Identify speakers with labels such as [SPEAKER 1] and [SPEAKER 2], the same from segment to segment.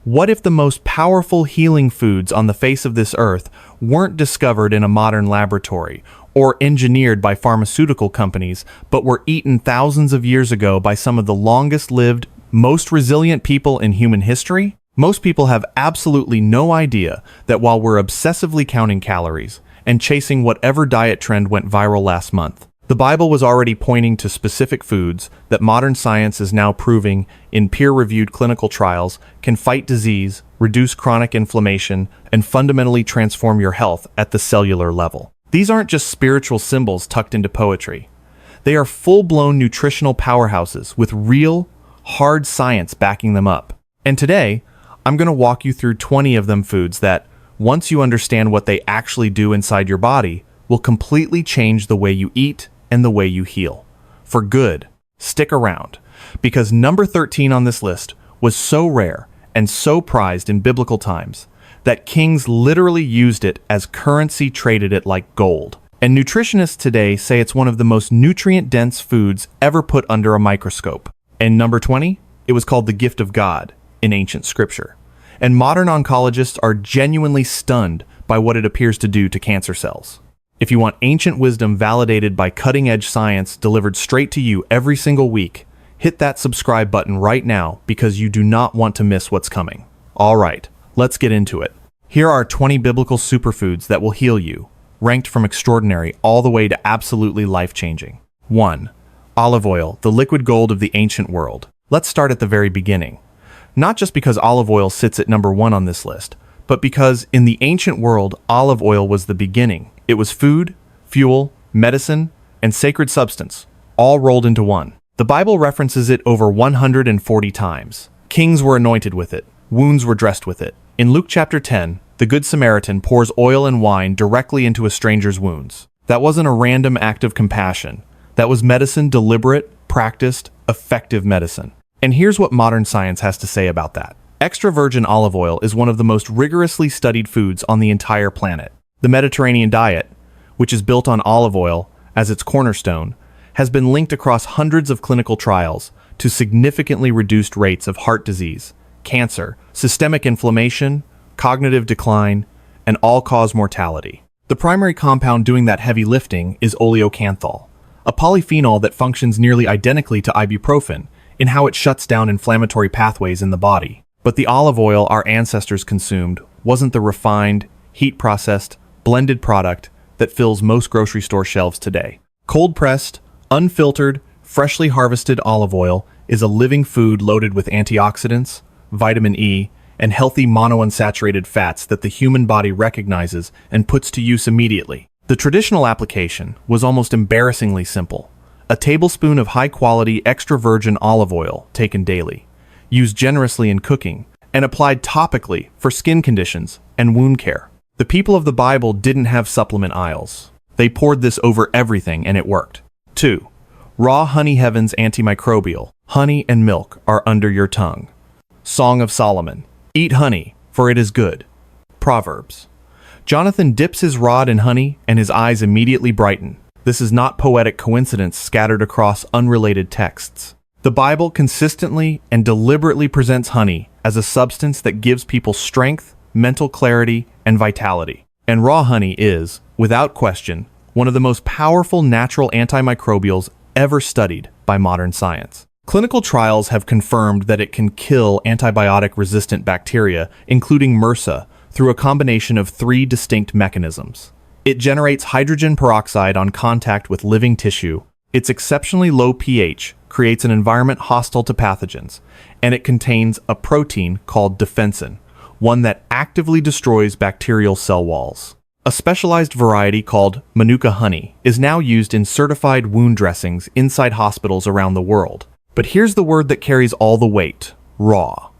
[SPEAKER 1] What if the most powerful healing foods on the face of this earth weren't discovered in a modern laboratory or engineered by pharmaceutical companies, but were eaten thousands of years ago by some of the longest-lived, most resilient people in human history? Most people have absolutely no idea that while we're obsessively counting calories and chasing whatever diet trend went viral last month, the Bible was already pointing to specific foods that modern science is now proving in peer-reviewed clinical trials can fight disease, reduce chronic inflammation, and fundamentally transform your health at the cellular level. These aren't just spiritual symbols tucked into poetry. They are full-blown nutritional powerhouses with real, hard science backing them up. And today, I'm going to walk you through 20 of them foods that, once you understand what they actually do inside your body, will completely change the way you eat and the way you heal. For good. Stick around, because number 13 on this list was so rare and so prized in biblical times that kings literally used it as currency, traded it like gold. And nutritionists today say it's one of the most nutrient-dense foods ever put under a microscope. And number 20, it was called the gift of God in ancient scripture. And modern oncologists are genuinely stunned by what it appears to do to cancer cells. If you want ancient wisdom validated by cutting-edge science delivered straight to you every single week, hit that subscribe button right now because you do not want to miss what's coming. All right, let's get into it. Here are 20 biblical superfoods that will heal you, ranked from extraordinary all the way to absolutely life-changing. 1. Olive oil, the liquid gold of the ancient world. Let's start at the very beginning. Not just because olive oil sits at number 1 on this list, but because in the ancient world, olive oil was the beginning. It was food, fuel, medicine, and sacred substance, all rolled into one. The Bible references it over 140 times. Kings were anointed with it. Wounds were dressed with it. In Luke chapter 10, the Good Samaritan pours oil and wine directly into a stranger's wounds. That wasn't a random act of compassion. That was medicine, deliberate, practiced, effective medicine. And here's what modern science has to say about that. Extra virgin olive oil is one of the most rigorously studied foods on the entire planet. The Mediterranean diet, which is built on olive oil as its cornerstone, has been linked across hundreds of clinical trials to significantly reduced rates of heart disease, cancer, systemic inflammation, cognitive decline, and all-cause mortality. The primary compound doing that heavy lifting is oleocanthal, a polyphenol that functions nearly identically to ibuprofen in how it shuts down inflammatory pathways in the body. But the olive oil our ancestors consumed wasn't the refined, heat-processed, blended product that fills most grocery store shelves today. Cold-pressed, unfiltered, freshly harvested olive oil is a living food loaded with antioxidants, vitamin E, and healthy monounsaturated fats that the human body recognizes and puts to use immediately. The traditional application was almost embarrassingly simple. A tablespoon of high-quality extra virgin olive oil taken daily, used generously in cooking, and applied topically for skin conditions and wound care. The people of the Bible didn't have supplement aisles. They poured this over everything and it worked. 2. Raw honey heaven's antimicrobial. Honey and milk are under your tongue. Song of Solomon. Eat honey, for it is good. Proverbs. Jonathan dips his rod in honey and his eyes immediately brighten. This is not poetic coincidence scattered across unrelated texts. The Bible consistently and deliberately presents honey as a substance that gives people strength, mental clarity, and vitality. And raw honey is, without question, one of the most powerful natural antimicrobials ever studied by modern science. Clinical trials have confirmed that it can kill antibiotic-resistant bacteria, including MRSA, through a combination of 3 distinct mechanisms. It generates hydrogen peroxide on contact with living tissue. Its exceptionally low pH creates an environment hostile to pathogens, and it contains a protein called defensin, one that actively destroys bacterial cell walls. A specialized variety called Manuka honey is now used in certified wound dressings inside hospitals around the world. But here's the word that carries all the weight: raw.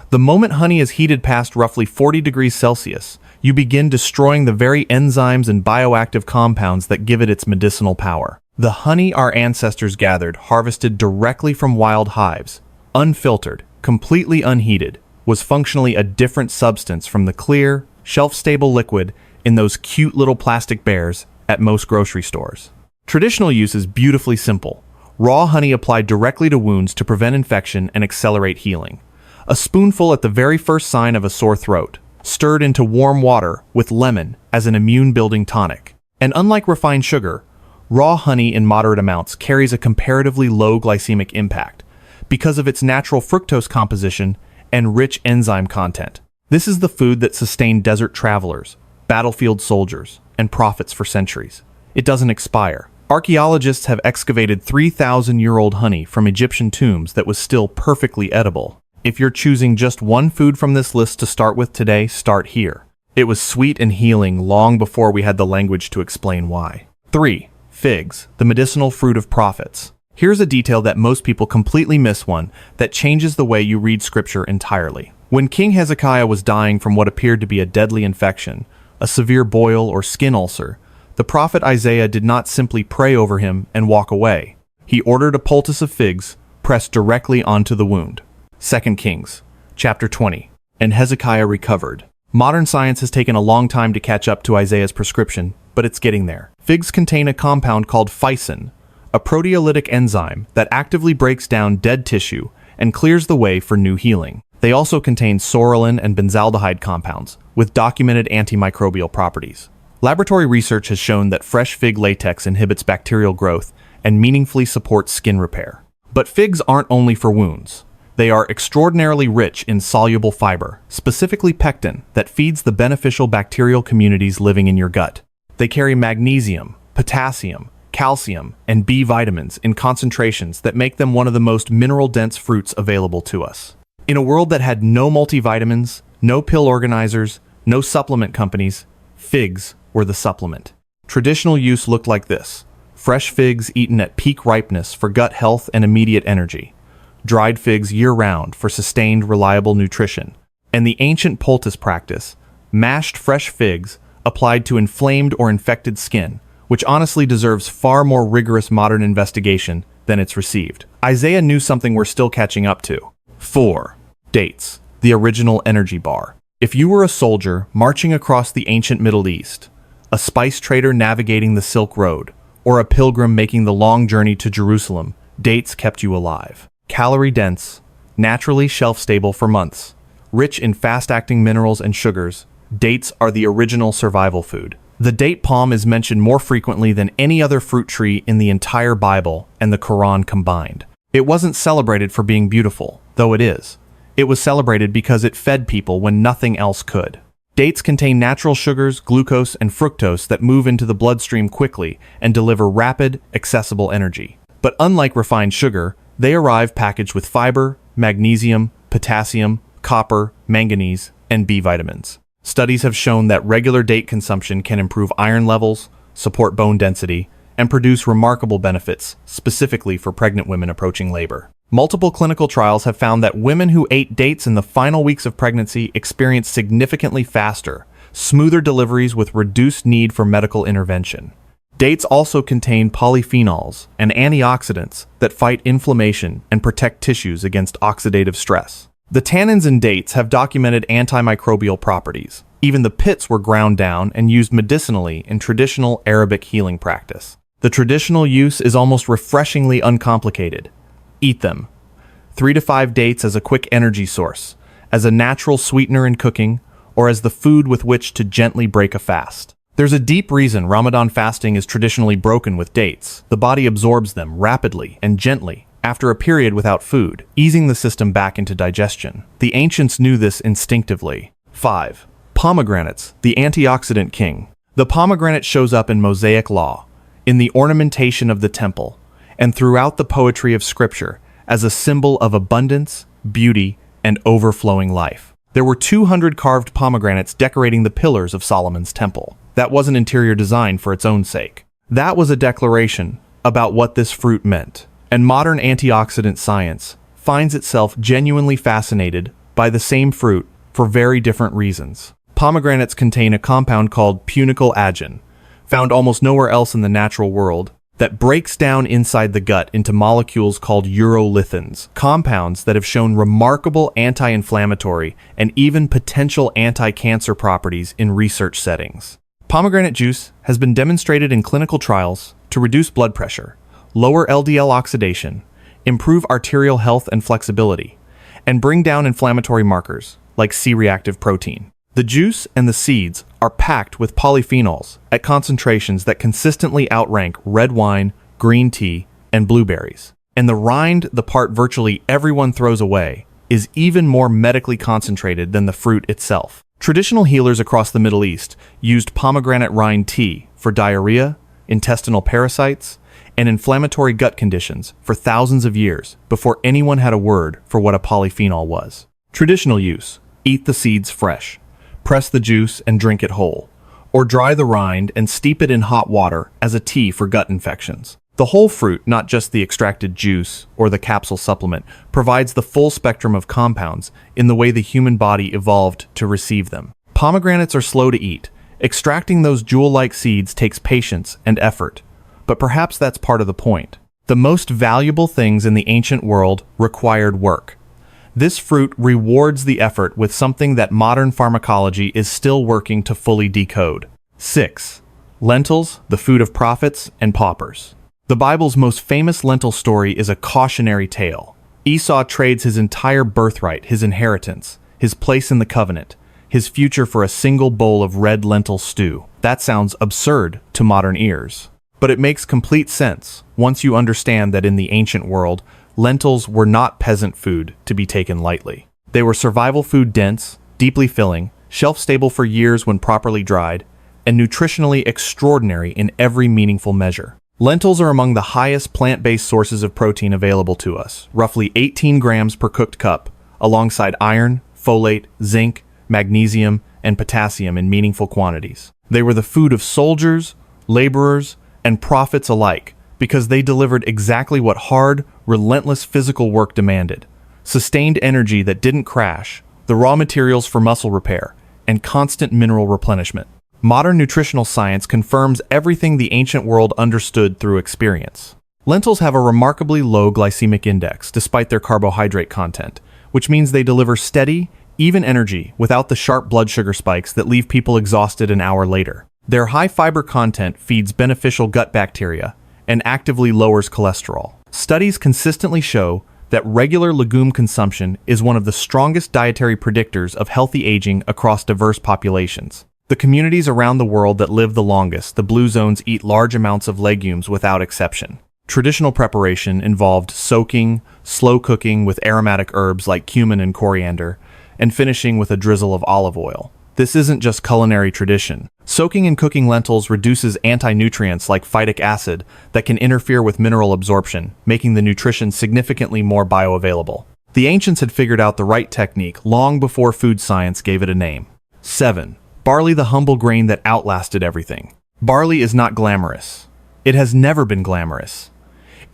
[SPEAKER 1] The moment honey is heated past roughly 40 degrees Celsius, you begin destroying the very enzymes and bioactive compounds that give it its medicinal power. The honey our ancestors gathered, harvested directly from wild hives, unfiltered, completely unheated, was functionally a different substance from the clear, shelf-stable liquid in those cute little plastic bears at most grocery stores. Traditional use is beautifully simple. Raw honey applied directly to wounds to prevent infection and accelerate healing. A spoonful at the very first sign of a sore throat, stirred into warm water with lemon as an immune-building tonic. And unlike refined sugar, raw honey in moderate amounts carries a comparatively low glycemic impact because of its natural fructose composition and rich enzyme content. This is the food that sustained desert travelers, battlefield soldiers, and prophets for centuries. It doesn't expire. Archaeologists have excavated 3,000-year-old honey from Egyptian tombs that was still perfectly edible. If you're choosing just one food from this list to start with today, start here. It was sweet and healing long before we had the language to explain why. 3. Figs, the medicinal fruit of prophets. Here's a detail that most people completely miss, one that changes the way you read scripture entirely. When King Hezekiah was dying from what appeared to be a deadly infection, a severe boil or skin ulcer, the prophet Isaiah did not simply pray over him and walk away. He ordered a poultice of figs pressed directly onto the wound. 2 Kings, chapter 20. And Hezekiah recovered. Modern science has taken a long time to catch up to Isaiah's prescription, but it's getting there. Figs contain a compound called physin, a proteolytic enzyme that actively breaks down dead tissue and clears the way for new healing. They also contain psoralen and benzaldehyde compounds with documented antimicrobial properties. Laboratory research has shown that fresh fig latex inhibits bacterial growth and meaningfully supports skin repair. But figs aren't only for wounds. They are extraordinarily rich in soluble fiber, specifically pectin, that feeds the beneficial bacterial communities living in your gut. They carry magnesium, potassium, calcium, and B vitamins in concentrations that make them one of the most mineral-dense fruits available to us. In a world that had no multivitamins, no pill organizers, no supplement companies, figs were the supplement. Traditional use looked like this: fresh figs eaten at peak ripeness for gut health and immediate energy, dried figs year-round for sustained, reliable nutrition, and the ancient poultice practice, mashed fresh figs applied to inflamed or infected skin, which honestly deserves far more rigorous modern investigation than it's received. Isaiah knew something we're still catching up to. 4. Dates, the original energy bar. If you were a soldier marching across the ancient Middle East, a spice trader navigating the Silk Road, or a pilgrim making the long journey to Jerusalem, dates kept you alive. Calorie-dense, naturally shelf-stable for months, rich in fast-acting minerals and sugars, dates are the original survival food. The date palm is mentioned more frequently than any other fruit tree in the entire Bible and the Quran combined. It wasn't celebrated for being beautiful, though it is. It was celebrated because it fed people when nothing else could. Dates contain natural sugars, glucose, and fructose that move into the bloodstream quickly and deliver rapid, accessible energy. But unlike refined sugar, they arrive packaged with fiber, magnesium, potassium, copper, manganese, and B vitamins. Studies have shown that regular date consumption can improve iron levels, support bone density, and produce remarkable benefits, specifically for pregnant women approaching labor. Multiple clinical trials have found that women who ate dates in the final weeks of pregnancy experienced significantly faster, smoother deliveries with reduced need for medical intervention. Dates also contain polyphenols and antioxidants that fight inflammation and protect tissues against oxidative stress. The tannins in dates have documented antimicrobial properties. Even the pits were ground down and used medicinally in traditional Arabic healing practice. The traditional use is almost refreshingly uncomplicated. Eat them. 3 to 5 dates as a quick energy source, as a natural sweetener in cooking, or as the food with which to gently break a fast. There's a deep reason Ramadan fasting is traditionally broken with dates. The body absorbs them rapidly and gently after a period without food, easing the system back into digestion. The ancients knew this instinctively. 5. Pomegranates, the antioxidant king. The pomegranate shows up in Mosaic law, in the ornamentation of the temple, and throughout the poetry of Scripture as a symbol of abundance, beauty, and overflowing life. There were 200 carved pomegranates decorating the pillars of Solomon's temple. That wasn't interior design for its own sake. That was a declaration about what this fruit meant. And modern antioxidant science finds itself genuinely fascinated by the same fruit for very different reasons. Pomegranates contain a compound called punicalagin, found almost nowhere else in the natural world, that breaks down inside the gut into molecules called urolithins, compounds that have shown remarkable anti-inflammatory and even potential anti-cancer properties in research settings. Pomegranate juice has been demonstrated in clinical trials to reduce blood pressure, lower LDL oxidation, improve arterial health and flexibility, and bring down inflammatory markers, like C-reactive protein. The juice and the seeds are packed with polyphenols at concentrations that consistently outrank red wine, green tea, and blueberries. And the rind, the part virtually everyone throws away, is even more medically concentrated than the fruit itself. Traditional healers across the Middle East used pomegranate rind tea for diarrhea, intestinal parasites, and inflammatory gut conditions for thousands of years before anyone had a word for what a polyphenol was. Traditional use: eat the seeds fresh, press the juice and drink it whole, or dry the rind and steep it in hot water as a tea for gut infections. The whole fruit, not just the extracted juice or the capsule supplement, provides the full spectrum of compounds in the way the human body evolved to receive them. Pomegranates are slow to eat. Extracting those jewel-like seeds takes patience and effort, but perhaps that's part of the point. The most valuable things in the ancient world required work. This fruit rewards the effort with something that modern pharmacology is still working to fully decode. 6. Lentils, the food of prophets and paupers. The Bible's most famous lentil story is a cautionary tale. Esau trades his entire birthright, his inheritance, his place in the covenant, his future for a single bowl of red lentil stew. That sounds absurd to modern ears. But it makes complete sense once you understand that in the ancient world, lentils were not peasant food to be taken lightly. They were survival food, dense, deeply filling, shelf-stable for years when properly dried, and nutritionally extraordinary in every meaningful measure. Lentils are among the highest plant-based sources of protein available to us, roughly 18 grams per cooked cup, alongside iron, folate, zinc, magnesium, and potassium in meaningful quantities. They were the food of soldiers, laborers, and prophets alike because they delivered exactly what hard, relentless physical work demanded: sustained energy that didn't crash, the raw materials for muscle repair, and constant mineral replenishment. Modern nutritional science confirms everything the ancient world understood through experience. Lentils have a remarkably low glycemic index despite their carbohydrate content, which means they deliver steady, even energy without the sharp blood sugar spikes that leave people exhausted an hour later. Their high fiber content feeds beneficial gut bacteria and actively lowers cholesterol. Studies consistently show that regular legume consumption is one of the strongest dietary predictors of healthy aging across diverse populations. The communities around the world that live the longest, the blue zones, eat large amounts of legumes without exception. Traditional preparation involved soaking, slow cooking with aromatic herbs like cumin and coriander, and finishing with a drizzle of olive oil. This isn't just culinary tradition. Soaking and cooking lentils reduces anti-nutrients like phytic acid that can interfere with mineral absorption, making the nutrition significantly more bioavailable. The ancients had figured out the right technique long before food science gave it a name. 7. Barley, the humble grain that outlasted everything. Barley is not glamorous. It has never been glamorous.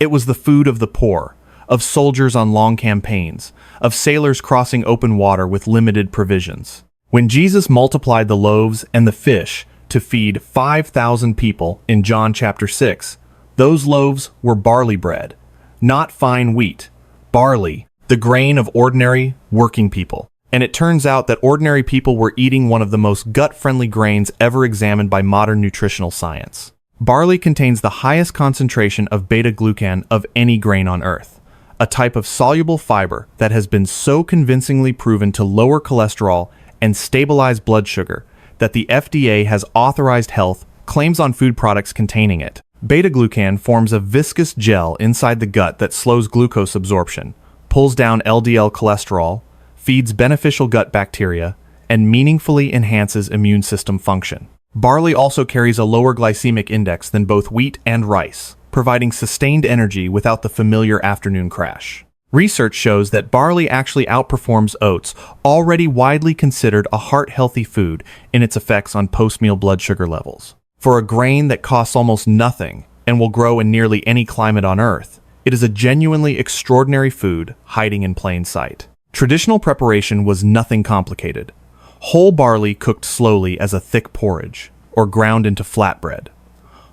[SPEAKER 1] It was the food of the poor, of soldiers on long campaigns, of sailors crossing open water with limited provisions. When Jesus multiplied the loaves and the fish to feed 5,000 people in John chapter 6, those loaves were barley bread, not fine wheat. Barley, the grain of ordinary, working people. And it turns out that ordinary people were eating one of the most gut-friendly grains ever examined by modern nutritional science. Barley contains the highest concentration of beta-glucan of any grain on Earth, a type of soluble fiber that has been so convincingly proven to lower cholesterol and stabilize blood sugar that the FDA has authorized health claims on food products containing it. Beta-glucan forms a viscous gel inside the gut that slows glucose absorption, pulls down LDL cholesterol, feeds beneficial gut bacteria, and meaningfully enhances immune system function. Barley also carries a lower glycemic index than both wheat and rice, providing sustained energy without the familiar afternoon crash. Research shows that barley actually outperforms oats, already widely considered a heart-healthy food, in its effects on post-meal blood sugar levels. For a grain that costs almost nothing and will grow in nearly any climate on Earth, it is a genuinely extraordinary food hiding in plain sight. Traditional preparation was nothing complicated. Whole barley cooked slowly as a thick porridge, or ground into flatbread.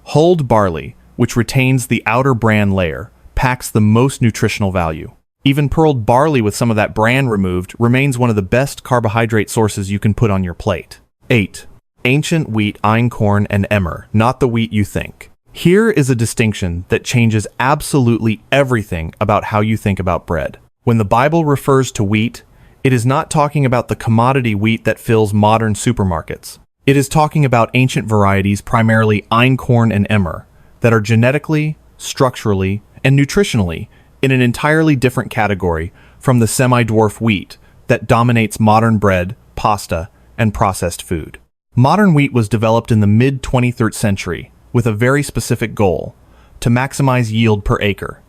[SPEAKER 1] Hulled barley, which retains the outer bran layer, packs the most nutritional value. Even pearled barley with some of that bran removed remains one of the best carbohydrate sources you can put on your plate. 8. Ancient wheat, einkorn, and emmer, not the wheat you think. Here is a distinction that changes absolutely everything about how you think about bread. When the Bible refers to wheat, it is not talking about the commodity wheat that fills modern supermarkets. It is talking about ancient varieties, primarily einkorn and emmer, that are genetically, structurally, and nutritionally in an entirely different category from the semi-dwarf wheat that dominates modern bread, pasta, and processed food. Modern wheat was developed in the mid-23rd century with a very specific goal: to maximize yield per acre.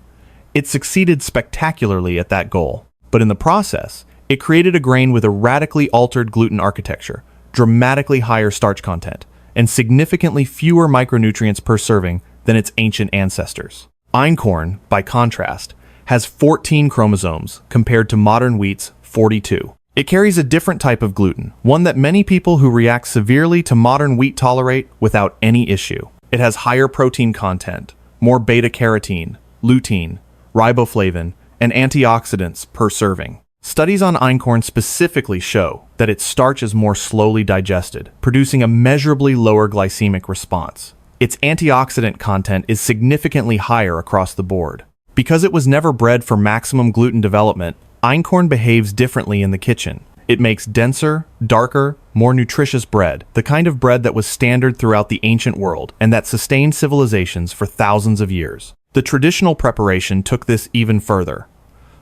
[SPEAKER 1] It succeeded spectacularly at that goal, but in the process, it created a grain with a radically altered gluten architecture, dramatically higher starch content, and significantly fewer micronutrients per serving than its ancient ancestors. Einkorn, by contrast, has 14 chromosomes compared to modern wheat's 42. It carries a different type of gluten, one that many people who react severely to modern wheat tolerate without any issue. It has higher protein content, more beta-carotene, lutein, riboflavin, and antioxidants per serving. Studies on einkorn specifically show that its starch is more slowly digested, producing a measurably lower glycemic response. Its antioxidant content is significantly higher across the board. Because it was never bred for maximum gluten development, einkorn behaves differently in the kitchen. It makes denser, darker, more nutritious bread, the kind of bread that was standard throughout the ancient world and that sustained civilizations for thousands of years. The traditional preparation took this even further.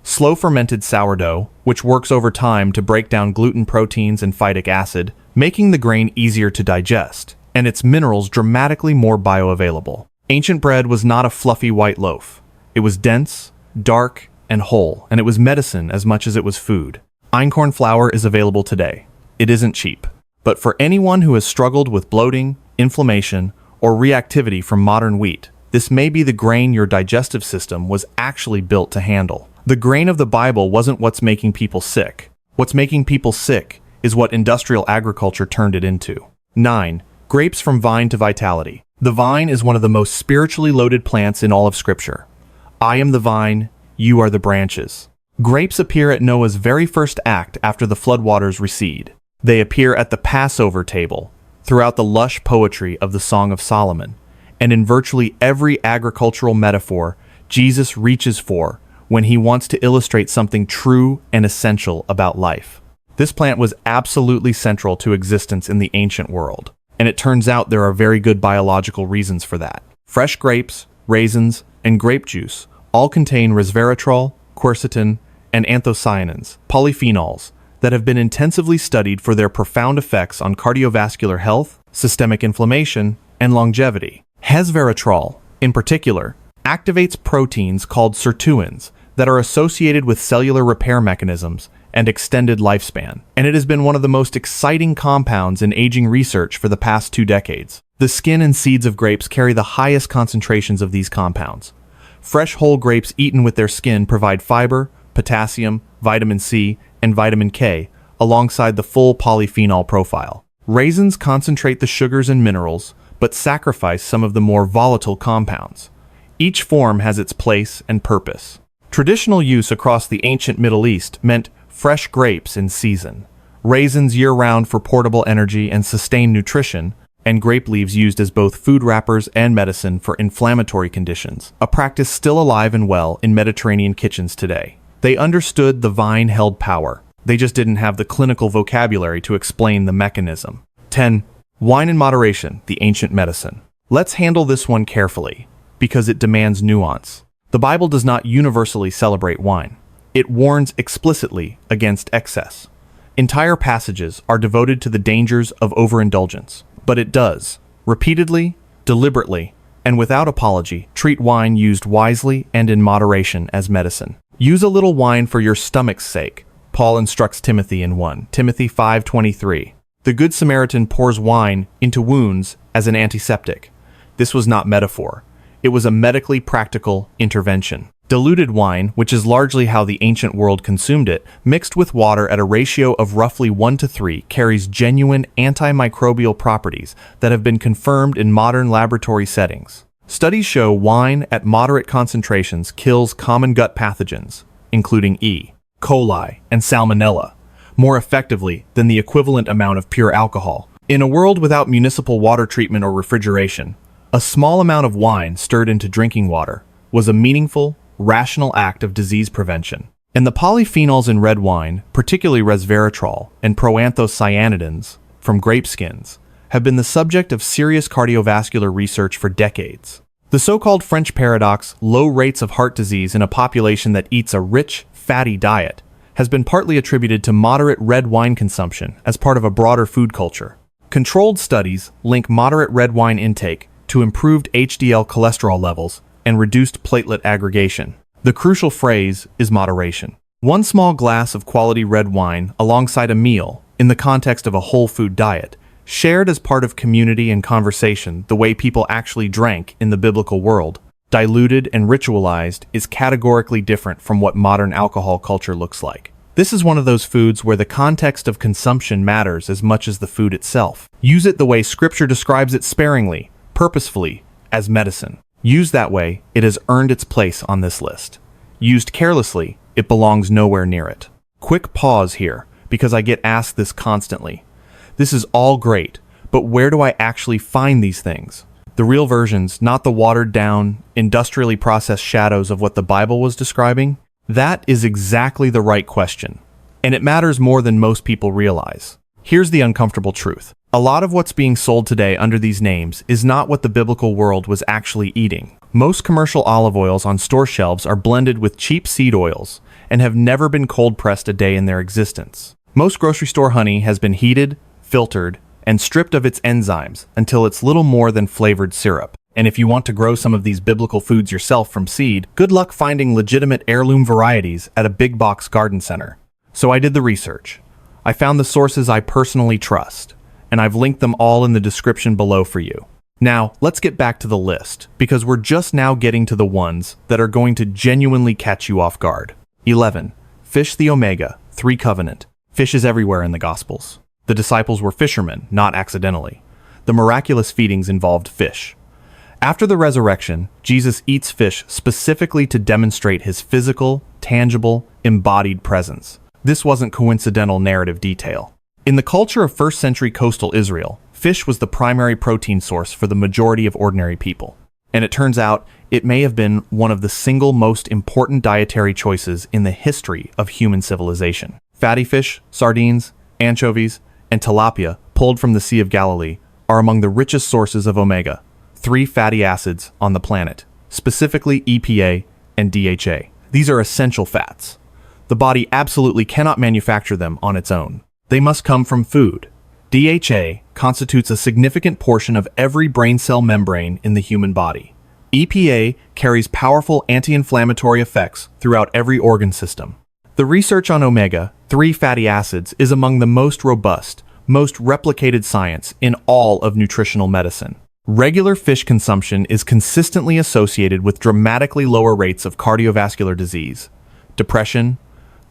[SPEAKER 1] Slow fermented sourdough, which works over time to break down gluten proteins and phytic acid, making the grain easier to digest, and its minerals dramatically more bioavailable. Ancient bread was not a fluffy white loaf. It was dense, dark, and whole, and it was medicine as much as it was food. Einkorn flour is available today. It isn't cheap, but for anyone who has struggled with bloating, inflammation, or reactivity from modern wheat, this may be the grain your digestive system was actually built to handle. The grain of the Bible wasn't what's making people sick. What's making people sick is what industrial agriculture turned it into. 9. Grapes from vine to vitality. The vine is one of the most spiritually loaded plants in all of Scripture. I am the vine, you are the branches. Grapes appear at Noah's very first act after the floodwaters recede. They appear at the Passover table, throughout the lush poetry of the Song of Solomon, and in virtually every agricultural metaphor Jesus reaches for when he wants to illustrate something true and essential about life. This plant was absolutely central to existence in the ancient world, and it turns out there are very good biological reasons for that. Fresh grapes, raisins, and grape juice all contain resveratrol, quercetin, and anthocyanins, polyphenols, that have been intensively studied for their profound effects on cardiovascular health, systemic inflammation, and longevity. Resveratrol, in particular, activates proteins called sirtuins that are associated with cellular repair mechanisms and extended lifespan, and it has been one of the most exciting compounds in aging research for the past 2 decades. The skin and seeds of grapes carry the highest concentrations of these compounds. Fresh whole grapes eaten with their skin provide fiber, potassium, vitamin C, and vitamin K, alongside the full polyphenol profile. Raisins concentrate the sugars and minerals, but sacrifice some of the more volatile compounds. Each form has its place and purpose. Traditional use across the ancient Middle East meant fresh grapes in season, raisins year-round for portable energy and sustained nutrition, and grape leaves used as both food wrappers and medicine for inflammatory conditions, a practice still alive and well in Mediterranean kitchens today. They understood the vine held power. They just didn't have the clinical vocabulary to explain the mechanism. 10. Wine in moderation, the ancient medicine. Let's handle this one carefully, because it demands nuance. The Bible does not universally celebrate wine. It warns explicitly against excess. Entire passages are devoted to the dangers of overindulgence, but it does, repeatedly, deliberately, and without apology, treat wine used wisely and in moderation as medicine. Use a little wine for your stomach's sake, Paul instructs Timothy in 1 Timothy 5:23. The Good Samaritan pours wine into wounds as an antiseptic. This was not metaphor. It was a medically practical intervention. Diluted wine, which is largely how the ancient world consumed it, mixed with water at a ratio of roughly 1:3, carries genuine antimicrobial properties that have been confirmed in modern laboratory settings. Studies show wine at moderate concentrations kills common gut pathogens, including E. coli and Salmonella, more effectively than the equivalent amount of pure alcohol. In a world without municipal water treatment or refrigeration, a small amount of wine stirred into drinking water was a meaningful, rational act of disease prevention. And the polyphenols in red wine, particularly resveratrol and proanthocyanidins from grape skins, have been the subject of serious cardiovascular research for decades. The so-called French paradox, low rates of heart disease in a population that eats a rich, fatty diet, has been partly attributed to moderate red wine consumption as part of a broader food culture. Controlled studies link moderate red wine intake to improved HDL cholesterol levels and reduced platelet aggregation. The crucial phrase is moderation. One small glass of quality red wine alongside a meal, in the context of a whole food diet, shared as part of community and conversation the way people actually drank in the biblical world, diluted and ritualized, is categorically different from what modern alcohol culture looks like. This is one of those foods where the context of consumption matters as much as the food itself. Use it the way Scripture describes it, sparingly, purposefully, as medicine. Used that way, it has earned its place on this list. Used carelessly, it belongs nowhere near it. Quick pause here, because I get asked this constantly. This is all great, but where do I actually find these things? The real versions, not the watered-down, industrially processed shadows of what the Bible was describing? That is exactly the right question, and it matters more than most people realize. Here's the uncomfortable truth. A lot of what's being sold today under these names is not what the biblical world was actually eating. Most commercial olive oils on store shelves are blended with cheap seed oils and have never been cold-pressed a day in their existence. Most grocery store honey has been heated, filtered, and stripped of its enzymes until it's little more than flavored syrup. And if you want to grow some of these biblical foods yourself from seed, good luck finding legitimate heirloom varieties at a big box garden center. So I did the research. I found the sources I personally trust, and I've linked them all in the description below for you. Now, let's get back to the list, because we're just now getting to the ones that are going to genuinely catch you off guard. 11. Fish the omega, 3 covenant. Fish is everywhere in the Gospels. The disciples were fishermen, not accidentally. The miraculous feedings involved fish. After the resurrection, Jesus eats fish specifically to demonstrate his physical, tangible, embodied presence. This wasn't coincidental narrative detail. In the culture of first-century coastal Israel, fish was the primary protein source for the majority of ordinary people. And it turns out, it may have been one of the single most important dietary choices in the history of human civilization. Fatty fish, sardines, anchovies, and tilapia, pulled from the Sea of Galilee, are among the richest sources of omega, 3 fatty acids on the planet, specifically EPA and DHA. These are essential fats. The body absolutely cannot manufacture them on its own. They must come from food. DHA constitutes a significant portion of every brain cell membrane in the human body. EPA carries powerful anti-inflammatory effects throughout every organ system. The research on omega-3 fatty acids is among the most robust, most replicated science in all of nutritional medicine. Regular fish consumption is consistently associated with dramatically lower rates of cardiovascular disease, depression,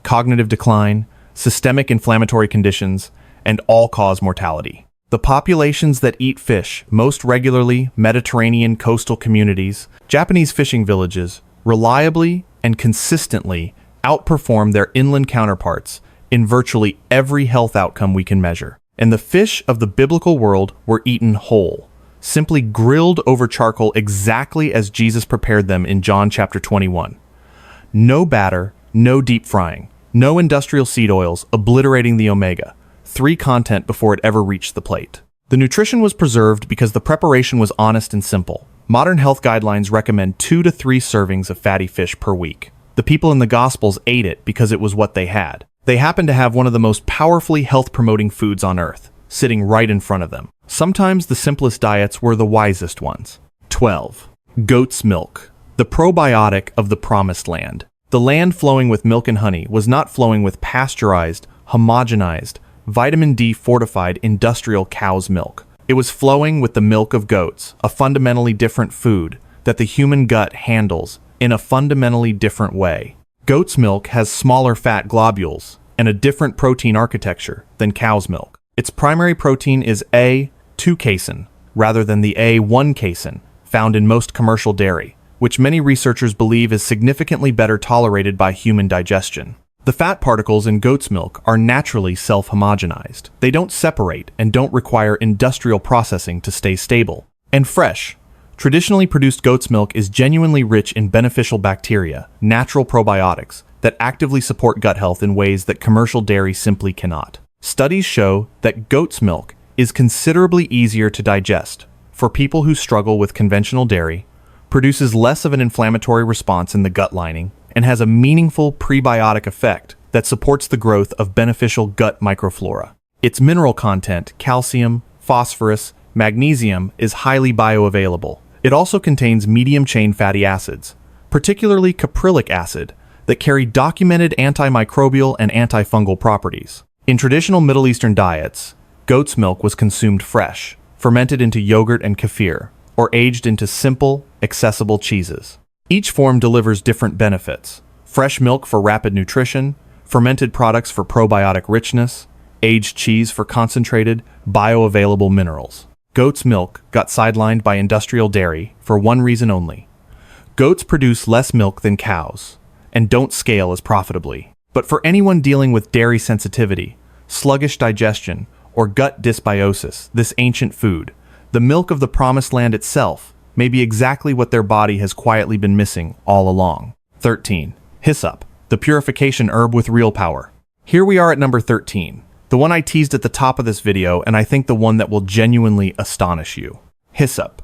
[SPEAKER 1] cognitive decline, systemic inflammatory conditions, and all-cause mortality. The populations that eat fish most regularly, Mediterranean coastal communities, Japanese fishing villages, reliably and consistently outperform their inland counterparts in virtually every health outcome we can measure. And the fish of the biblical world were eaten whole, simply grilled over charcoal exactly as Jesus prepared them in John chapter 21. No batter, no deep frying, no industrial seed oils obliterating the omega-3 content before it ever reached the plate. The nutrition was preserved because the preparation was honest and simple. Modern health guidelines recommend 2 to 3 servings of fatty fish per week. The people in the Gospels ate it because it was what they had. They happened to have one of the most powerfully health-promoting foods on earth, sitting right in front of them. Sometimes the simplest diets were the wisest ones. 12. Goat's milk, the probiotic of the promised land. The land flowing with milk and honey was not flowing with pasteurized, homogenized, vitamin D fortified industrial cow's milk. It was flowing with the milk of goats, a fundamentally different food that the human gut handles in a fundamentally different way. Goat's milk has smaller fat globules and a different protein architecture than cow's milk. Its primary protein is A2 casein rather than the A1 casein found in most commercial dairy, which many researchers believe is significantly better tolerated by human digestion. The fat particles in goat's milk are naturally self-homogenized. They don't separate and don't require industrial processing to stay stable. And fresh. Traditionally produced goat's milk is genuinely rich in beneficial bacteria, natural probiotics, that that actively support gut health in ways that commercial dairy simply cannot. Studies show that goat's milk is considerably easier to digest for people who struggle with conventional dairy, produces less of an inflammatory response in the gut lining, and has a meaningful prebiotic effect that supports the growth of beneficial gut microflora. Its mineral content, calcium, phosphorus, magnesium, is highly bioavailable. It also contains medium-chain fatty acids, particularly caprylic acid, that carry documented antimicrobial and antifungal properties. In traditional Middle Eastern diets, goat's milk was consumed fresh, fermented into yogurt and kefir, or aged into simple, accessible cheeses. Each form delivers different benefits: fresh milk for rapid nutrition, fermented products for probiotic richness, aged cheese for concentrated, bioavailable minerals. Goat's milk got sidelined by industrial dairy for one reason only. Goats produce less milk than cows, and don't scale as profitably. But for anyone dealing with dairy sensitivity, sluggish digestion, or gut dysbiosis, this ancient food, the milk of the promised land itself, may be exactly what their body has quietly been missing all along. 13. Hyssop, the purification herb with real power. Here we are at number 13, the one I teased at the top of this video, and I think the one that will genuinely astonish you. Hyssop.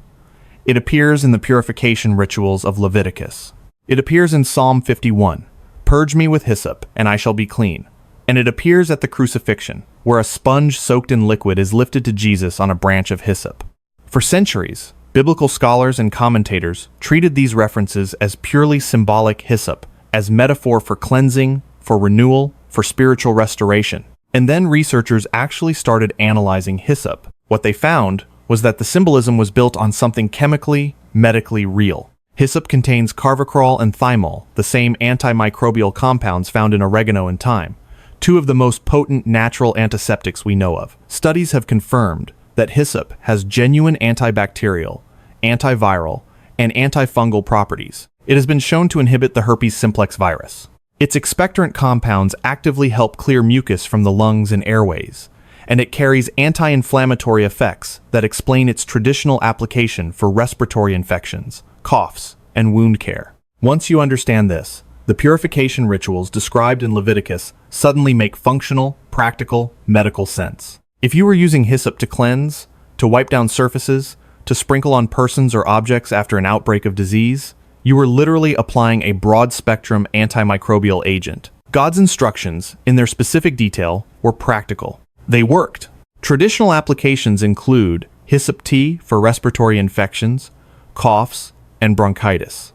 [SPEAKER 1] It appears in the purification rituals of Leviticus. It appears in Psalm 51, "Purge me with hyssop, and I shall be clean." And it appears at the crucifixion, where a sponge soaked in liquid is lifted to Jesus on a branch of hyssop. For centuries, biblical scholars and commentators treated these references as purely symbolic hyssop, as metaphor for cleansing, for renewal, for spiritual restoration. And then researchers actually started analyzing hyssop. What they found was that the symbolism was built on something chemically, medically real. Hyssop contains carvacrol and thymol, the same antimicrobial compounds found in oregano and thyme, two of the most potent natural antiseptics we know of. Studies have confirmed that hyssop has genuine antibacterial, antiviral, and antifungal properties. It has been shown to inhibit the herpes simplex virus. Its expectorant compounds actively help clear mucus from the lungs and airways, and it carries anti-inflammatory effects that explain its traditional application for respiratory infections, coughs, and wound care. Once you understand this, the purification rituals described in Leviticus suddenly make functional, practical, medical sense. If you were using hyssop to cleanse, to wipe down surfaces, to sprinkle on persons or objects after an outbreak of disease, you were literally applying a broad-spectrum antimicrobial agent. God's instructions, in their specific detail, were practical. They worked. Traditional applications include hyssop tea for respiratory infections, coughs, and bronchitis.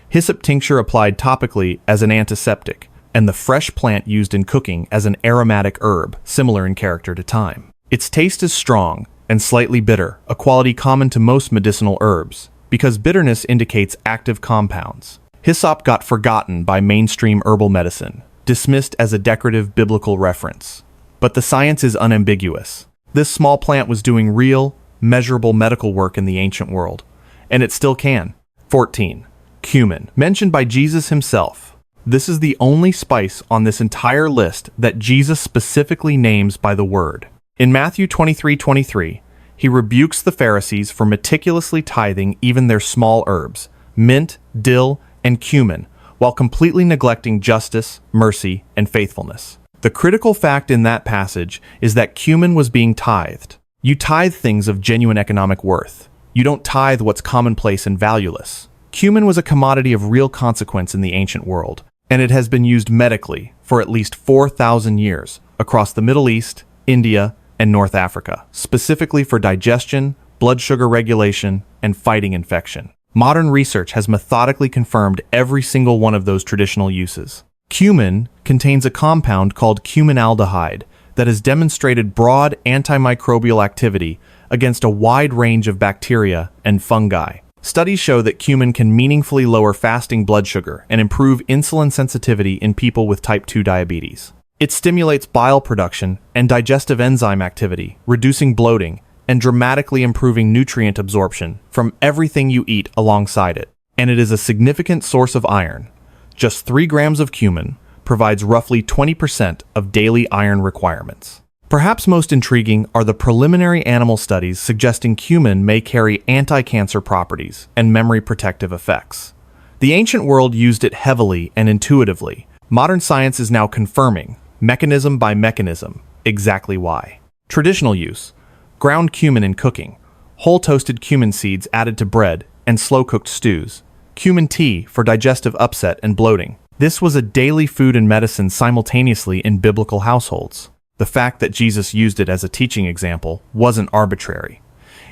[SPEAKER 1] Hyssop tincture applied topically as an antiseptic, and the fresh plant used in cooking as an aromatic herb, similar in character to thyme. Its taste is strong and slightly bitter, a quality common to most medicinal herbs, because bitterness indicates active compounds. Hyssop got forgotten by mainstream herbal medicine, dismissed as a decorative biblical reference. But the science is unambiguous. This small plant was doing real, measurable medical work in the ancient world, and it still can. 14. Cumin, mentioned by Jesus himself. This is the only spice on this entire list that Jesus specifically names by the word. In Matthew 23:23, he rebukes the Pharisees for meticulously tithing even their small herbs, mint, dill, and cumin, while completely neglecting justice, mercy, and faithfulness. The critical fact in that passage is that cumin was being tithed. You tithe things of genuine economic worth. You don't tithe what's commonplace and valueless. Cumin was a commodity of real consequence in the ancient world, and it has been used medically for at least 4,000 years across the Middle East, India, and North Africa, specifically for digestion, blood sugar regulation, and fighting infection. Modern research has methodically confirmed every single one of those traditional uses. Cumin contains a compound called cuminaldehyde that has demonstrated broad antimicrobial activity against a wide range of bacteria and fungi. Studies show that cumin can meaningfully lower fasting blood sugar and improve insulin sensitivity in people with type 2 diabetes. It stimulates bile production and digestive enzyme activity, reducing bloating and dramatically improving nutrient absorption from everything you eat alongside it. And it is a significant source of iron. Just 3 grams of cumin provides roughly 20% of daily iron requirements. Perhaps most intriguing are the preliminary animal studies suggesting cumin may carry anti-cancer properties and memory protective effects. The ancient world used it heavily and intuitively, Modern science is now confirming, mechanism by mechanism, exactly why. Traditional use: ground cumin in cooking, whole toasted cumin seeds added to bread and slow-cooked stews, cumin tea for digestive upset and bloating. This was a daily food and medicine simultaneously in biblical households. The fact that Jesus used it as a teaching example wasn't arbitrary.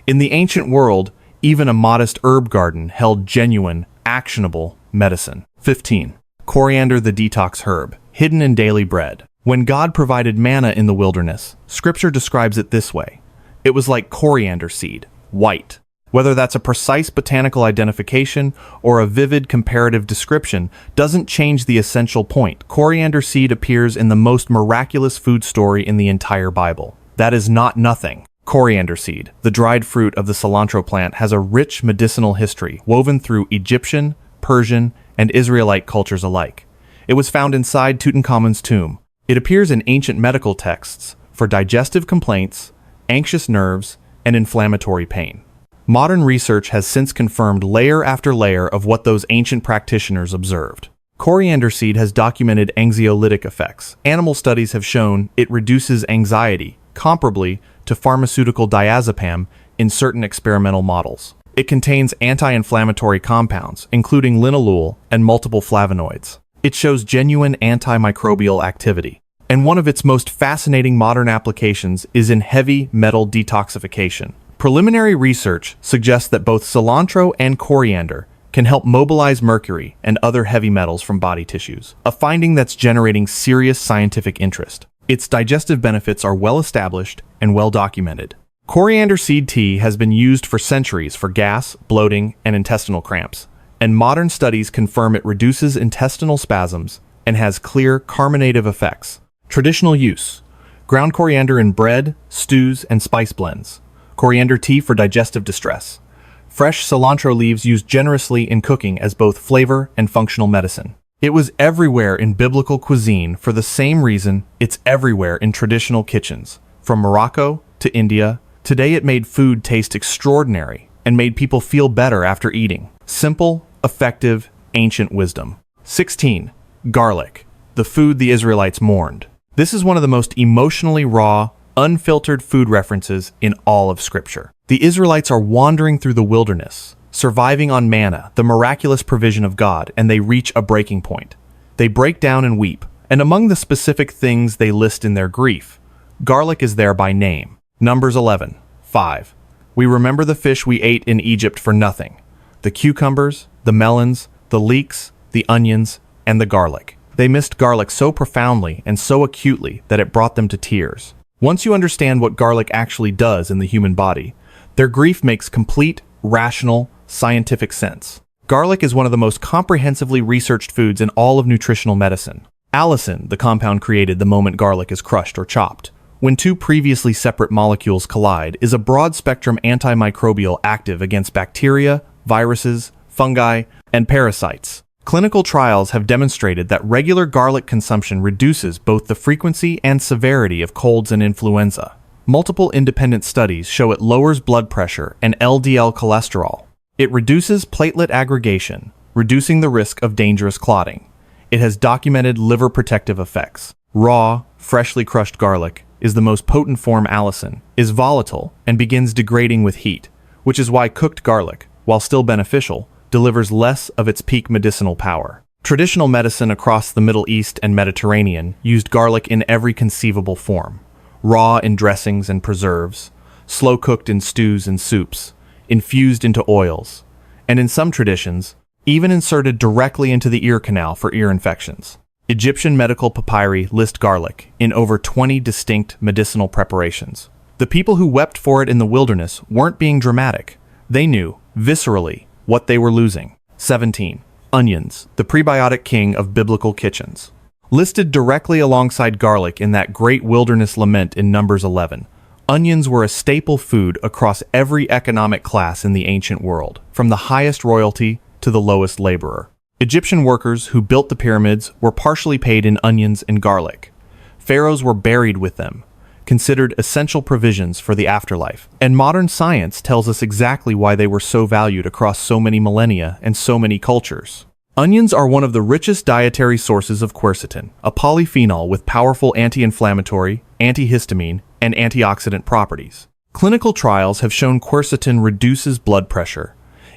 [SPEAKER 1] In the ancient world, even a modest herb garden held genuine, actionable medicine. 15. Coriander, the detox herb, hidden in daily bread. When God provided manna in the wilderness, Scripture describes it this way: it was like coriander seed, white. Whether that's a precise botanical identification or a vivid comparative description doesn't change the essential point. Coriander seed appears in the most miraculous food story in the entire Bible. That is not nothing. Coriander seed, the dried fruit of the cilantro plant, has a rich medicinal history woven through Egyptian, Persian, and Israelite cultures alike. It was found inside Tutankhamun's tomb. It appears in ancient medical texts for digestive complaints, anxious nerves, and inflammatory pain. Modern research has since confirmed layer after layer of what those ancient practitioners observed. Coriander seed has documented anxiolytic effects. Animal studies have shown it reduces anxiety, comparably to pharmaceutical diazepam in certain experimental models. It contains anti-inflammatory compounds, including linalool and multiple flavonoids. It shows genuine antimicrobial activity. And one of its most fascinating modern applications is in heavy metal detoxification. Preliminary research suggests that both cilantro and coriander can help mobilize mercury and other heavy metals from body tissues, a finding that's generating serious scientific interest. Its digestive benefits are well established and well documented. Coriander seed tea has been used for centuries for gas, bloating, and intestinal cramps, and modern studies confirm it reduces intestinal spasms and has clear carminative effects. Traditional use: ground coriander in bread, stews, and spice blends. Coriander tea for digestive distress. Fresh cilantro leaves used generously in cooking as both flavor and functional medicine. It was everywhere in biblical cuisine for the same reason it's everywhere in traditional kitchens. From Morocco to India, today it made food taste extraordinary and made people feel better after eating. Simple, effective, ancient wisdom. 16. Garlic, the food the Israelites mourned. This is one of the most emotionally raw, unfiltered food references in all of Scripture. The Israelites are wandering through the wilderness, surviving on manna, the miraculous provision of God, and they reach a breaking point. They break down and weep, and among the specific things they list in their grief, garlic is there by name. Numbers 11:5. We remember the fish we ate in Egypt for nothing, the cucumbers, the melons, the leeks, the onions, and the garlic. They missed garlic so profoundly and so acutely that it brought them to tears. Once you understand what garlic actually does in the human body, their grief makes complete, rational, scientific sense. Garlic is one of the most comprehensively researched foods in all of nutritional medicine. Allicin, the compound created the moment garlic is crushed or chopped, when two previously separate molecules collide, is a broad-spectrum antimicrobial active against bacteria, viruses, fungi, and parasites. Clinical trials have demonstrated that regular garlic consumption reduces both the frequency and severity of colds and influenza. Multiple independent studies show it lowers blood pressure and LDL cholesterol. It reduces platelet aggregation, reducing the risk of dangerous clotting. It has documented liver protective effects. Raw, freshly crushed garlic is the most potent form. Allicin is volatile and begins degrading with heat, which is why cooked garlic, while still beneficial, delivers less of its peak medicinal power. Traditional medicine across the Middle East and Mediterranean used garlic in every conceivable form: raw in dressings and preserves, slow cooked in stews and soups, infused into oils, and in some traditions, even inserted directly into the ear canal for ear infections. Egyptian medical papyri list garlic in over 20 distinct medicinal preparations. The people who wept for it in the wilderness weren't being dramatic. They knew, viscerally, what they were losing. 17. Onions, the prebiotic king of biblical kitchens. Listed directly alongside garlic in that great wilderness lament in Numbers 11, onions were a staple food across every economic class in the ancient world, from the highest royalty to the lowest laborer. Egyptian workers who built the pyramids were partially paid in onions and garlic. Pharaohs were buried with them, considered essential provisions for the afterlife. And modern science tells us exactly why they were so valued across so many millennia and so many cultures. Onions are one of the richest dietary sources of quercetin, a polyphenol with powerful anti-inflammatory, antihistamine, and antioxidant properties. Clinical trials have shown quercetin reduces blood pressure,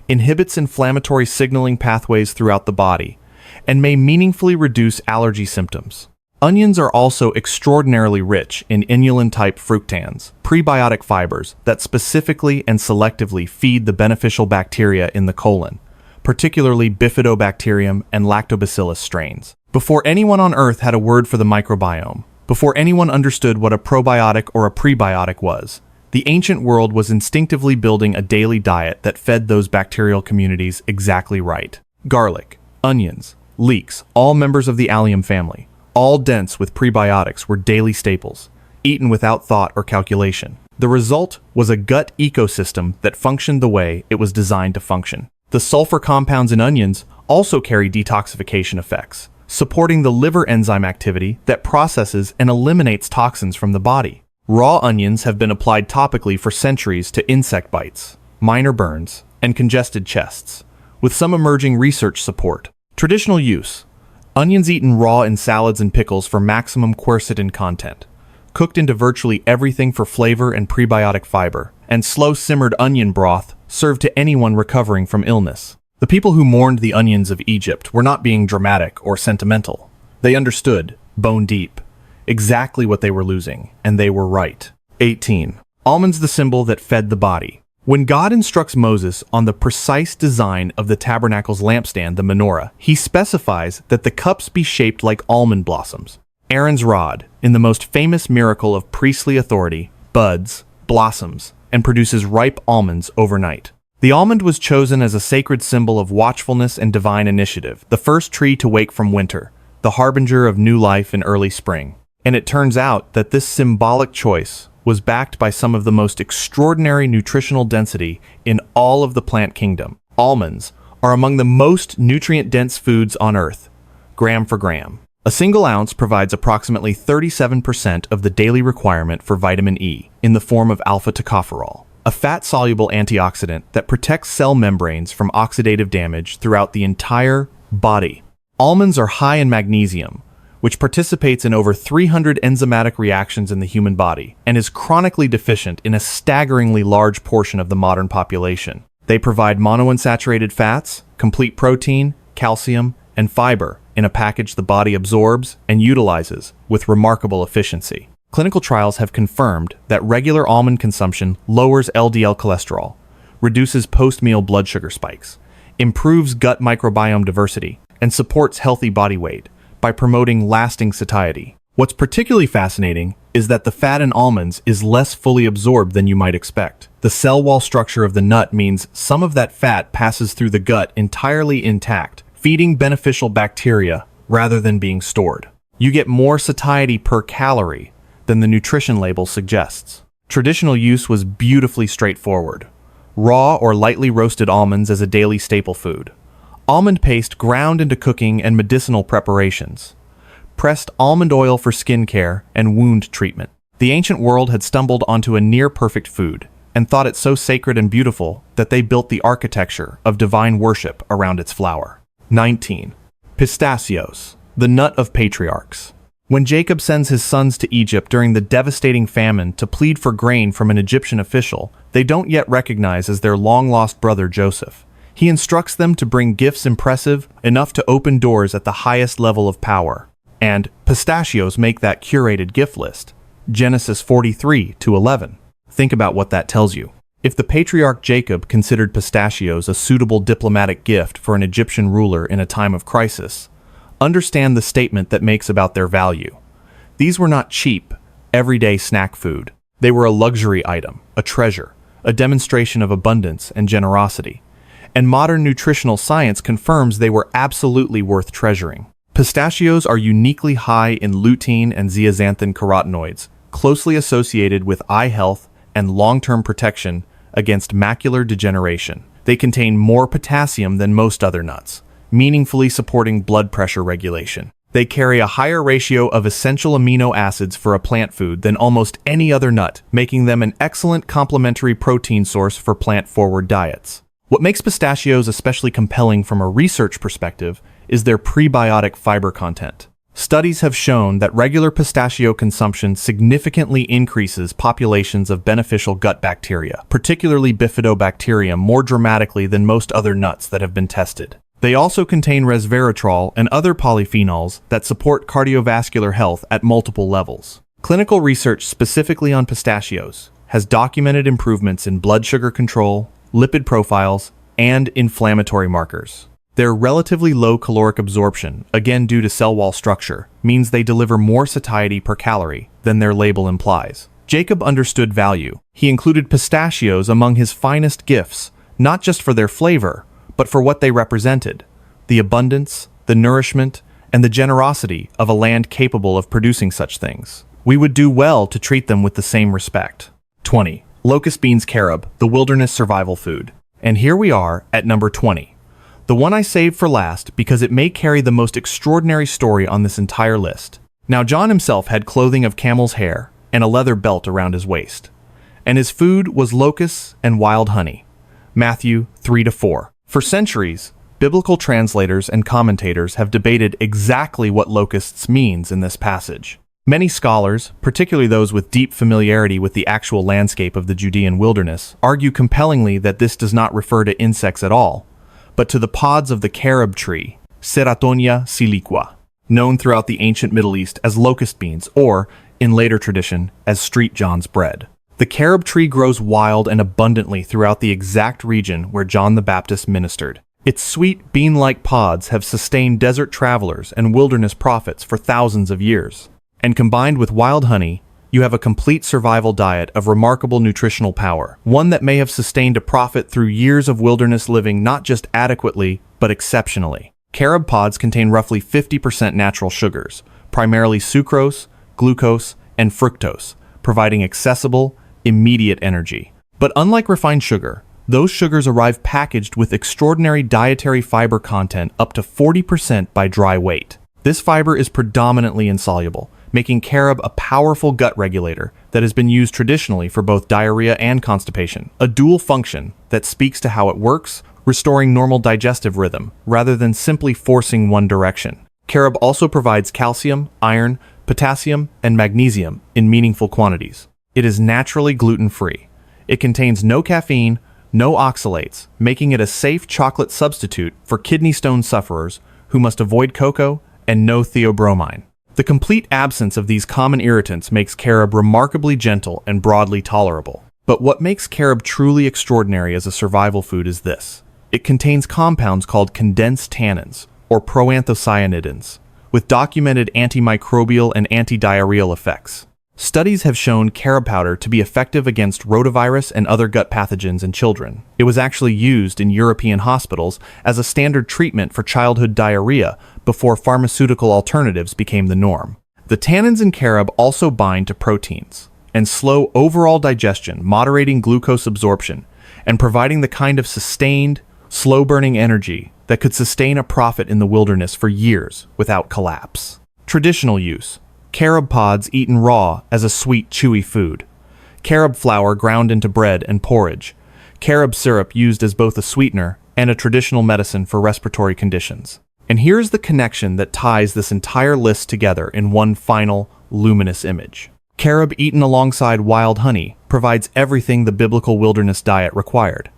[SPEAKER 1] inhibits inflammatory signaling pathways throughout the body, and may meaningfully reduce allergy symptoms. Onions are also extraordinarily rich in inulin-type fructans, prebiotic fibers that specifically and selectively feed the beneficial bacteria in the colon, particularly Bifidobacterium and Lactobacillus strains. Before anyone on Earth had a word for the microbiome, before anyone understood what a probiotic or a prebiotic was, the ancient world was instinctively building a daily diet that fed those bacterial communities exactly right. Garlic, onions, leeks, all members of the allium family, all dense with prebiotics, were daily staples, eaten without thought or calculation. The result was a gut ecosystem that functioned the way it was designed to function. The sulfur compounds in onions also carry detoxification effects, supporting the liver enzyme activity that processes and eliminates toxins from the body. Raw onions have been applied topically for centuries to insect bites, minor burns, and congested chests, with some emerging research support. Traditional use: onions eaten raw in salads and pickles for maximum quercetin content, cooked into virtually everything for flavor and prebiotic fiber, and slow-simmered onion broth served to anyone recovering from illness. The people who mourned the onions of Egypt were not being dramatic or sentimental. They understood, bone deep, exactly what they were losing, and they were right. 18. Almonds, the symbol that fed the body. When God instructs Moses on the precise design of the tabernacle's lampstand, the menorah, he specifies that the cups be shaped like almond blossoms. Aaron's rod, in the most famous miracle of priestly authority, buds, blossoms, and produces ripe almonds overnight. The almond was chosen as a sacred symbol of watchfulness and divine initiative, the first tree to wake from winter, the harbinger of new life in early spring. And it turns out that this symbolic choice was backed by some of the most extraordinary nutritional density in all of the plant kingdom. Almonds are among the most nutrient-dense foods on Earth, gram for gram. A single ounce provides approximately 37% of the daily requirement for vitamin E in the form of alpha-tocopherol, a fat-soluble antioxidant that protects cell membranes from oxidative damage throughout the entire body. Almonds are high in magnesium, which participates in over 300 enzymatic reactions in the human body and is chronically deficient in a staggeringly large portion of the modern population. They provide monounsaturated fats, complete protein, calcium, and fiber in a package the body absorbs and utilizes with remarkable efficiency. Clinical trials have confirmed that regular almond consumption lowers LDL cholesterol, reduces post-meal blood sugar spikes, improves gut microbiome diversity, and supports healthy body weight by promoting lasting satiety. What's particularly fascinating is that the fat in almonds is less fully absorbed than you might expect. The cell wall structure of the nut means some of that fat passes through the gut entirely intact, feeding beneficial bacteria rather than being stored. You get more satiety per calorie than the nutrition label suggests. Traditional use was beautifully straightforward. Raw or lightly roasted almonds as a daily staple food. Almond paste ground into cooking and medicinal preparations. Pressed almond oil for skincare and wound treatment. The ancient world had stumbled onto a near-perfect food and thought it so sacred and beautiful that they built the architecture of divine worship around its flower. 19. Pistachios, the nut of patriarchs. When Jacob sends his sons to Egypt during the devastating famine to plead for grain from an Egyptian official they don't yet recognize as their long-lost brother Joseph, he instructs them to bring gifts impressive enough to open doors at the highest level of power. And pistachios make that curated gift list. Genesis 43:11. Think about what that tells you. If the patriarch Jacob considered pistachios a suitable diplomatic gift for an Egyptian ruler in a time of crisis, understand the statement that makes about their value. These were not cheap, everyday snack food. They were a luxury item, a treasure, a demonstration of abundance and generosity. And modern nutritional science confirms they were absolutely worth treasuring. Pistachios are uniquely high in lutein and zeaxanthin carotenoids, closely associated with eye health and long-term protection against macular degeneration. They contain more potassium than most other nuts, meaningfully supporting blood pressure regulation. They carry a higher ratio of essential amino acids for a plant food than almost any other nut, making them an excellent complementary protein source for plant-forward diets. What makes pistachios especially compelling from a research perspective is their prebiotic fiber content. Studies have shown that regular pistachio consumption significantly increases populations of beneficial gut bacteria, particularly bifidobacterium, more dramatically than most other nuts that have been tested. They also contain resveratrol and other polyphenols that support cardiovascular health at multiple levels. Clinical research specifically on pistachios has documented improvements in blood sugar control, lipid profiles, and inflammatory markers. Their relatively low caloric absorption, again due to cell wall structure, means they deliver more satiety per calorie than their label implies. Jacob understood value. He included pistachios among his finest gifts, not just for their flavor, but for what they represented: the abundance, the nourishment, and the generosity of a land capable of producing such things. We would do well to treat them with the same respect. 20. Locust beans carob, the wilderness survival food. And here we are at number 20. The one I saved for last because it may carry the most extraordinary story on this entire list. Now, John himself had clothing of camel's hair and a leather belt around his waist. And his food was locusts and wild honey. Matthew 3-4. For centuries, biblical translators and commentators have debated exactly what locusts means in this passage. Many scholars, particularly those with deep familiarity with the actual landscape of the Judean wilderness, argue compellingly that this does not refer to insects at all, but to the pods of the carob tree, Ceratonia siliqua, known throughout the ancient Middle East as locust beans, or, in later tradition, as street John's bread. The carob tree grows wild and abundantly throughout the exact region where John the Baptist ministered. Its sweet, bean-like pods have sustained desert travelers and wilderness prophets for thousands of years. And combined with wild honey, you have a complete survival diet of remarkable nutritional power, one that may have sustained a prophet through years of wilderness living not just adequately, but exceptionally. Carob pods contain roughly 50% natural sugars, primarily sucrose, glucose, and fructose, providing accessible, immediate energy. But unlike refined sugar, those sugars arrive packaged with extraordinary dietary fiber content up to 40% by dry weight. This fiber is predominantly insoluble, making carob a powerful gut regulator that has been used traditionally for both diarrhea and constipation, a dual function that speaks to how it works, restoring normal digestive rhythm rather than simply forcing one direction. Carob also provides calcium, iron, potassium, and magnesium in meaningful quantities. It is naturally gluten-free. It contains no caffeine, no oxalates, making it a safe chocolate substitute for kidney stone sufferers who must avoid cocoa, and no theobromine. The complete absence of these common irritants makes carob remarkably gentle and broadly tolerable. But what makes carob truly extraordinary as a survival food is this: it contains compounds called condensed tannins, or proanthocyanidins, with documented antimicrobial and antidiarrheal effects. Studies have shown carob powder to be effective against rotavirus and other gut pathogens in children. It was actually used in European hospitals as a standard treatment for childhood diarrhea before pharmaceutical alternatives became the norm. The tannins in carob also bind to proteins and slow overall digestion, moderating glucose absorption, and providing the kind of sustained, slow-burning energy that could sustain a prophet in the wilderness for years without collapse. Traditional use: carob pods eaten raw as a sweet, chewy food. Carob flour ground into bread and porridge. Carob syrup used as both a sweetener and a traditional medicine for respiratory conditions. And here's the connection that ties this entire list together in one final, luminous image. Carob eaten alongside wild honey provides everything the biblical wilderness diet required: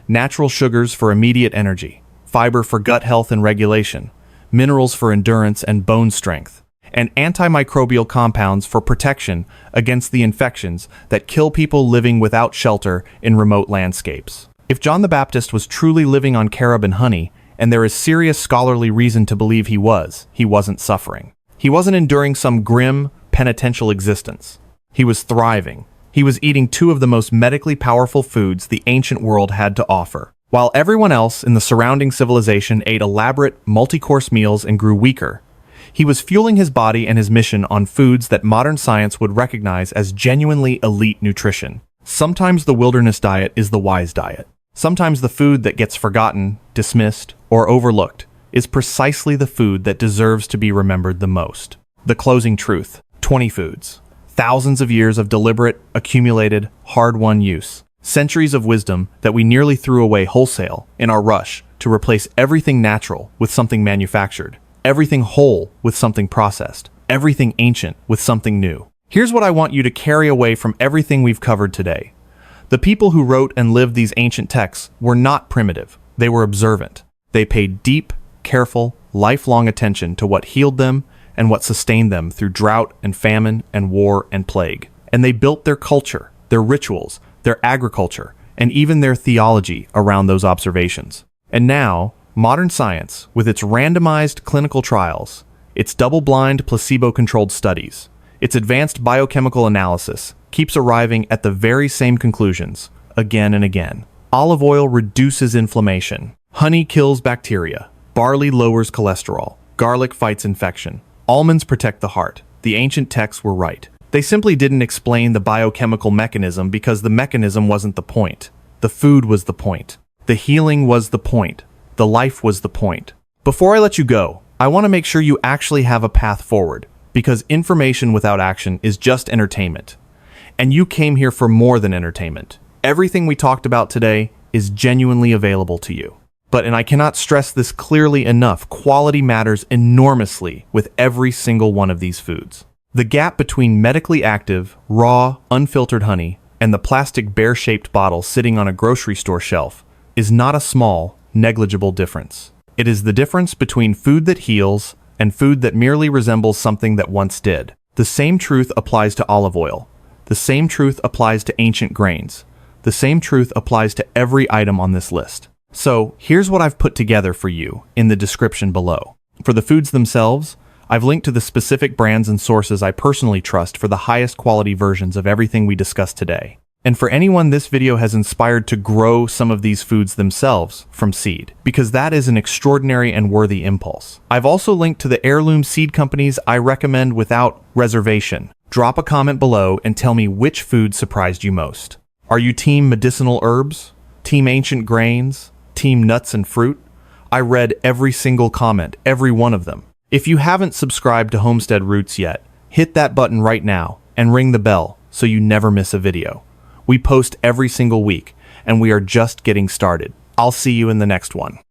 [SPEAKER 1] natural sugars for immediate energy, fiber for gut health and regulation, minerals for endurance and bone strength, and antimicrobial compounds for protection against the infections that kill people living without shelter in remote landscapes. If John the Baptist was truly living on carob and honey, and there is serious scholarly reason to believe he wasn't suffering. He wasn't enduring some grim, penitential existence. He was thriving. He was eating two of the most medically powerful foods the ancient world had to offer. While everyone else in the surrounding civilization ate elaborate, multi-course meals and grew weaker, he was fueling his body and his mission on foods that modern science would recognize as genuinely elite nutrition. Sometimes the wilderness diet is the wise diet. Sometimes the food that gets forgotten, dismissed, or overlooked is precisely the food that deserves to be remembered the most. The closing truth: 20 foods. Thousands of years of deliberate, accumulated, hard-won use. Centuries of wisdom that we nearly threw away wholesale in our rush to replace everything natural with something manufactured, everything whole with something processed, everything ancient with something new. Here's what I want you to carry away from everything we've covered today. The people who wrote and lived these ancient texts were not primitive. They were observant. They paid deep, careful, lifelong attention to what healed them and what sustained them through drought and famine and war and plague. And they built their culture, their rituals, their agriculture, and even their theology around those observations. And now, modern science, with its randomized clinical trials, its double-blind placebo-controlled studies, its advanced biochemical analysis, keeps arriving at the very same conclusions, again and again. Olive oil reduces inflammation. Honey kills bacteria. Barley lowers cholesterol. Garlic fights infection. Almonds protect the heart. The ancient texts were right. They simply didn't explain the biochemical mechanism because the mechanism wasn't the point. The food was the point. The healing was the point. The life was the point. Before I let you go, I want to make sure you actually have a path forward, because information without action is just entertainment. And you came here for more than entertainment. Everything we talked about today is genuinely available to you. And I cannot stress this clearly enough, quality matters enormously with every single one of these foods. The gap between medically active, raw, unfiltered honey and the plastic bear-shaped bottle sitting on a grocery store shelf is not a small, negligible difference. It is the difference between food that heals and food that merely resembles something that once did. The same truth applies to olive oil. The same truth applies to ancient grains. The same truth applies to every item on this list. So, here's what I've put together for you in the description below. For the foods themselves, I've linked to the specific brands and sources I personally trust for the highest quality versions of everything we discussed today. And for anyone this video has inspired to grow some of these foods themselves from seed, because that is an extraordinary and worthy impulse. I've also linked to the heirloom seed companies I recommend without reservation. Drop a comment below and tell me which food surprised you most. Are you team medicinal herbs? Team ancient grains? Team nuts and fruit? I read every single comment, every one of them. If you haven't subscribed to Homestead Roots yet, hit that button right now and ring the bell so you never miss a video. We post every single week, and we are just getting started. I'll see you in the next one.